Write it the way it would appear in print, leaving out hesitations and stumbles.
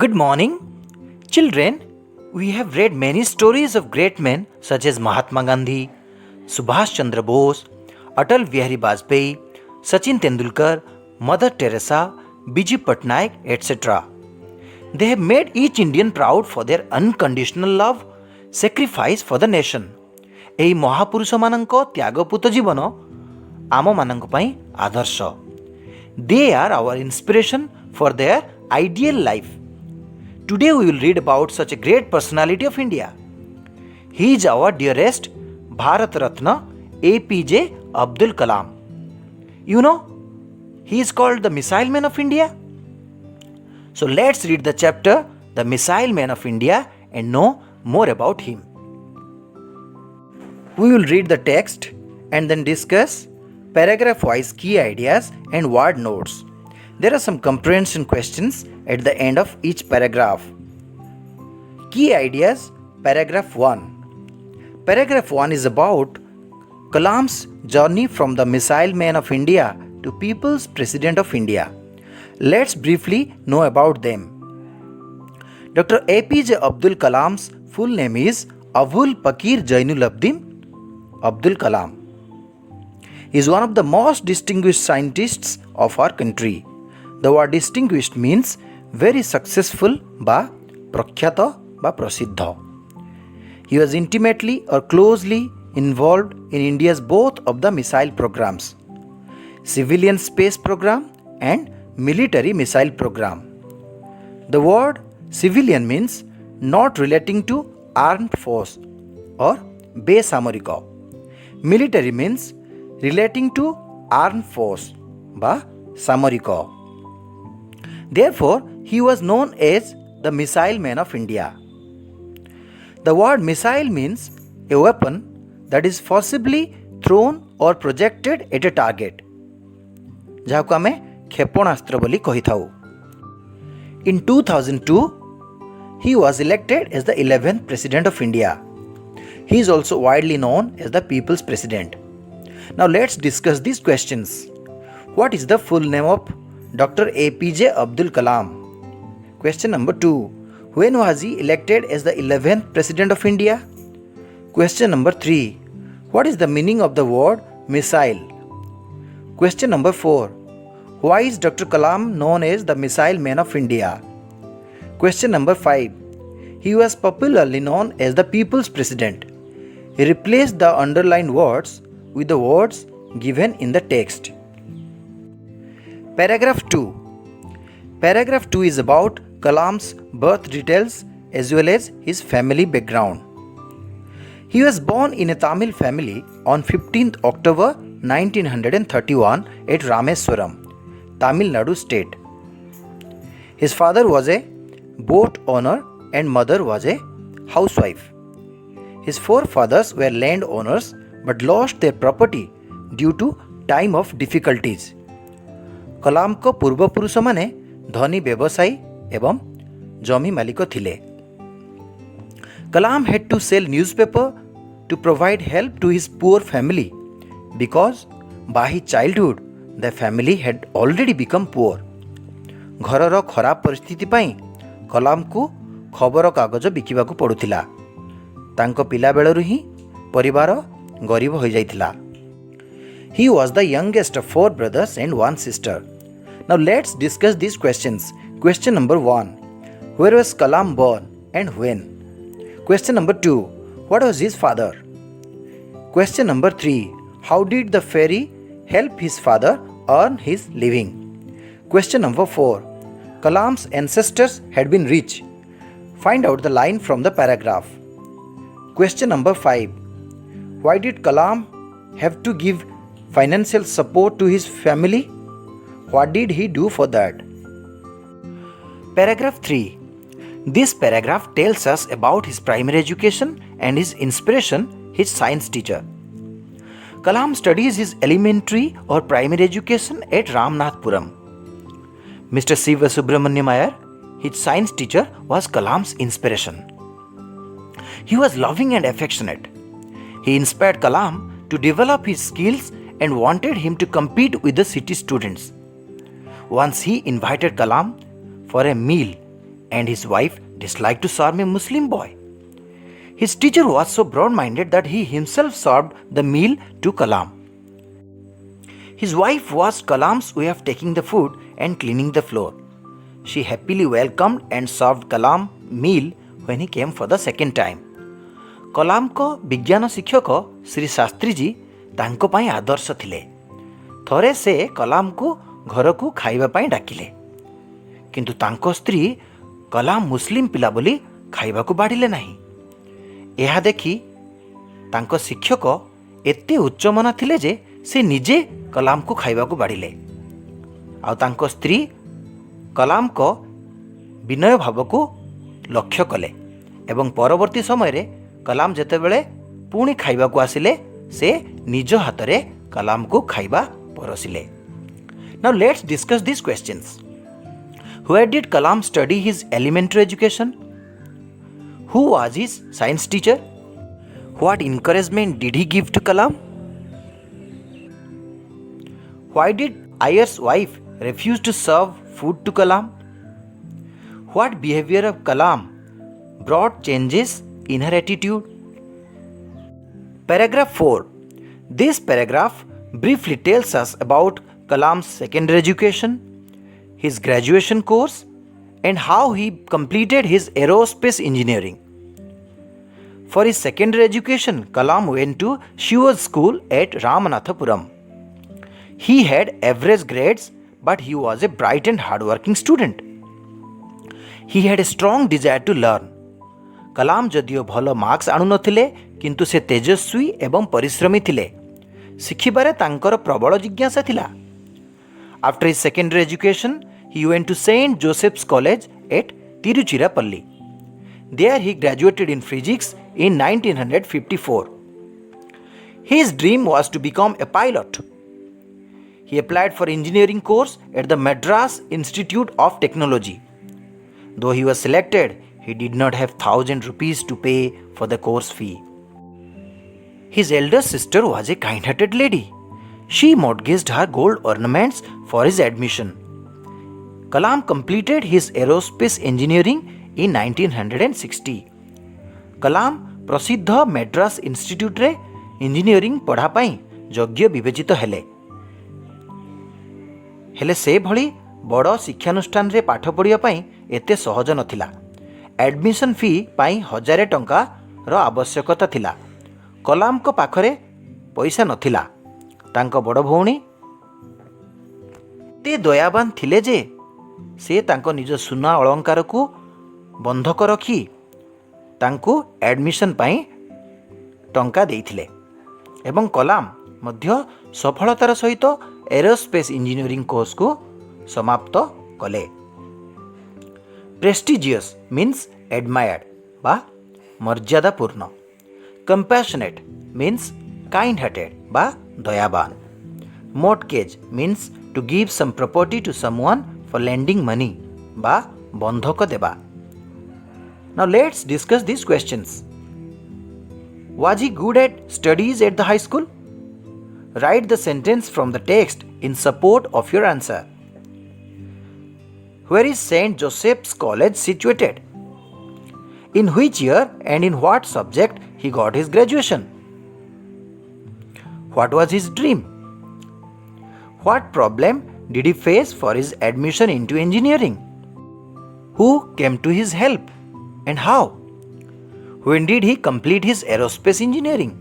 Good morning. Children, we have read many stories of great men such as Mahatma Gandhi, Subhash Chandra Bose, Atal Bihari Vajpayee, Sachin Tendulkar, Mother Teresa, Biju Patnaik, etc. They have made each Indian proud for their unconditional love, sacrifice for the nation. ଏହି ମହାପୁରୁଷମାନଙ୍କ ତ୍ୟାଗପୂତ ଜୀବନ ଆମମାନଙ୍କ ପାଇଁ ଆଦର୍ଶ. They are our inspiration for their ideal life. Today we will read about such a great personality of India. He is our dearest Bharat Ratna APJ Abdul Kalam. You know, he is called the Missile Man of India. So let's read the chapter The Missile Man of India and know more about him. We will read the text and then discuss paragraph-wise key ideas and word notes. There are some comprehension questions at the end of each paragraph. Key ideas, paragraph 1. Paragraph 1 is about Kalam's journey from the Missile Man of India to People's President of India. Let's briefly know about them. Dr. APJ Abdul Kalam's full name is Abul Pakir Jainulabdin Abdul Kalam. He is one of the most distinguished scientists of our country. The word distinguished means very successful ba prakhyata ba prasiddha. He was intimately or closely involved in India's both of the missile programs, civilian space program and military missile program. The word civilian means not relating to armed force or besamarika. Military means relating to armed force ba samarika. Therefore, he was known as the Missile Man of India. The word missile means a weapon that is forcibly thrown or projected at a target. ଯାହାକୁ ଆମେ କ୍ଷେପଣାସ୍ତ୍ର ବୋଲି କହିଥାଉ. In 2002, he was elected as the 11th President of India. He is also widely known as the People's President. Now let's discuss these questions. What is the full name of Dr. APJ Abdul Kalam? Question number 2. When was he elected as the 11th President of India? Question number 3. What is the meaning of the word missile? Question number 4. Why is Dr. Kalam known as the Missile Man of India? Question number 5. He was popularly known as the People's President. He replaced the underlined words with the words given in the text. Paragraph 2. Paragraph 2 is about Kalam's birth details as well as his family background. He was born in a Tamil family on 15th October 1931 at Rameswaram, Tamil Nadu state. His father was a boat owner and mother was a housewife. His forefathers were landowners but lost their property due to time of difficulties. कलाम को पूर्वपुरुष माने धनी व्यवसायी एवं जमी मालिक थिले. Kalam had to sell newspaper to provide help to his poor family because by his childhood the family had already become poor. ଘରର ଖରାପ ପରିସ୍ଥିତି ପାଇଁ କଲାମକୁ ଖବର କାଗଜ ବିକିବାକୁ ପଡ଼ୁଥିଲା. ତାଙ୍କ ପିଲାବେଳରୁ ହିଁ ପରିବାର ଗରିବ ହୋଇଯାଇଥିଲା. He was the youngest of 4 brothers and 1 sister. Now let's discuss these questions. Question number 1. Where was Kalam born and when? Question number 2. What was his father? Question number 3. How did the ferry help his father earn his living? Question number 4. Kalam's ancestors had been rich. Find out the line from the paragraph. Question number 5. Why did Kalam have to give financial support to his family? What did he do for that? Paragraph 3. This paragraph tells us about his primary education and his inspiration, his science teacher. Kalam studies his elementary or primary education at Ramnathpuram. Mr. Siva Subramaniam Iyer, his science teacher, was Kalam's inspiration. He was loving and affectionate. He inspired Kalam to develop his skills and wanted him to compete with the city students. Once he invited Kalam for a meal and his wife disliked to serve a Muslim boy. His teacher was so broad-minded that he himself served the meal to Kalam. His wife watched Kalam's way of taking the food and cleaning the floor. She happily welcomed and served Kalam meal when he came for the second time. कलाम को विज्ञान शिक्षक श्री शास्त्री जी तांको पाई आदर्श थिले. थरे से कलाम को घर को खाइबा पाई डाकिले, किंतु तांको स्त्री कलाम मुस्लिम पिला बोली खाइबा को बाढ़िले नाही. यह देखी तांको शिक्षक एते उच्चमना थिले जे से निजे कलाम को खाइबा को बाढ़िले. आ तांको स्त्री कलाम को विनय भाव को लक्ष्य कले एवं परवर्ती समय रे कलाम जेतेबेले पुणी खाइबा को आसिले से निज हातरे कलाम को खाइबा परसिले. Now let's discuss this questions. Where did Kalam study his elementary education? Who was his science teacher? What encouragement did he give to Kalam? Why did Iyer's wife refuse to serve food to Kalam? What behavior of Kalam brought changes in her attitude? Paragraph 4. This paragraph briefly tells us about Kalam's secondary education, his graduation course, and how he completed his aerospace engineering. For his secondary education, Kalam went to Shiva's school at Ramanathapuram. He had average grades, but he was a bright and hardworking student. He had a strong desire to learn. कलाम जदिओ भल marks आणु नथिले, किंतु से तेजस्वी एवं परिश्रमी थिले. शिखिबारे तांकर प्रबल जिज्ञासा थिला. After his secondary education, he went to St. Joseph's College at Tiruchirappalli. There he graduated in physics in 1954. His dream was to become a pilot. He applied for engineering course at the Madras Institute of Technology. Though he was selected, he did not have 1,000 rupees to pay for the course fee. His elder sister was a kind-hearted lady. She mortgaged her gold ornaments for his admission. Kalam completed his aerospace engineering in 1960. Kalam प्रसिद्ध Madras institute रे engineering पढ़ा पाई योग्य विवेचित हेले से भली बड़ शिक्षानुष्ठान रे पाठ पढ़िया पाई एते सहज नथिला. एडमिशन फी पाई 1000 टंका रो आवश्यकता थिला. कलाम को पाखरे पैसा नथिला. तांको बड़ भौणी ते दयावान थिले जे से तांको निज सुना अलंकार को बंधक रखी तांको एडमिशन पाई टंका देइथिले एवं कलाम मध्य सफलतार सहित एरोस्पेस इंजीनियरिंग कोर्स को समाप्त कले. प्रेस्टिजियस मीन्स एडमायर्ड बा मर्यादापूर्ण. कंपैशनेट मीन्स काइंड हार्टेड बा दयावान. Mortgage means to give some property to someone for lending money बा बंधक देबा. Now let's discuss this questions. Was he good at studies at the high school? Write the sentence from the text in support of your answer. Where is St. Joseph's College situated? In which year and in what subject he got his graduation? What was his dream? What problem did he face for his admission into engineering? Who came to his help and how? When did he complete his aerospace engineering?